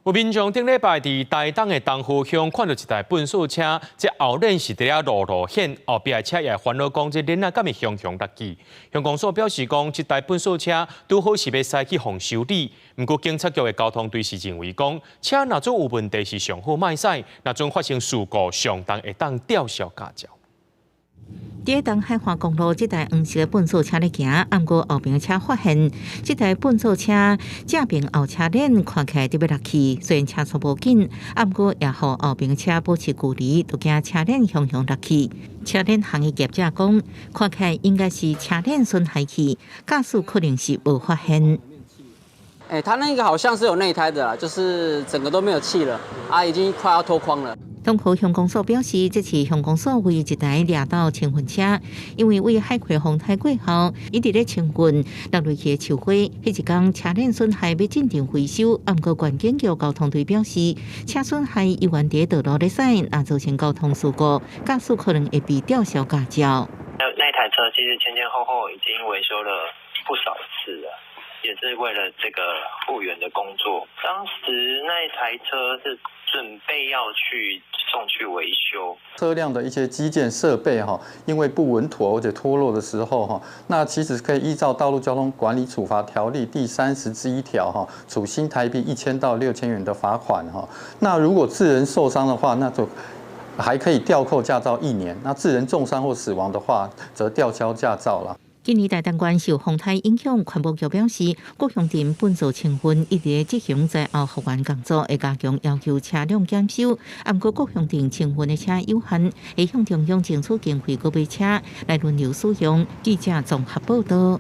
有民众顶礼拜伫台东的东湖乡看到一台奔驰车，这后轮是伫路险，后壁的车也烦恼讲这轮啊敢会熊熊落去。乡公所表示讲，这台奔驰车拄好是要驶去phòng修理，不过警察局的交通队是认为讲，车若做有问题是上好卖驶，若准发生事故，上当会当吊销驾照。伫东海华公路，这台黄色的奔驰车咧行，按过后边车发现，这台奔驰车正边后车链看起来特别落去，虽然车速无紧，按过也互后边车保持距离，就惊车链熊熊落去。车链行业业者讲，看起来应该是车链损害去，驾驶可能是无发现。它那个好像是有内胎的啦，就是整个都没有气了啊，已经快要脱框了。东湖乡公所表示，这次乡公所为一台掠到清运车，因为为海葵风台过后，伊伫咧清运落落去的树花，迄一天车链损害要进行回收。不过县警局交通队表示，车损害依然伫道路咧驶，若造成交通事故，驾驶可能会被吊销驾照。那台车其实前后后已经维修了不少次了。也是为了这个复原的工作，当时那一台车是准备要送去维修。车辆的一些基建设备因为不稳妥或者脱落的时候那其实可以依照《道路交通管理处罚条例》第31条处新台币1000到6000元的罚款那如果致人受伤的话，那就还可以吊扣驾照1年；那致人重伤或死亡的话，则吊销驾照了。今年台东县受风台影响，环保局表示，各乡镇奔驰清运一直在执行在后复原工作，会加强要求车辆检修。不过各乡镇清运的车有限，会向中央争取经费，购买车来轮流使用。记者综合报道。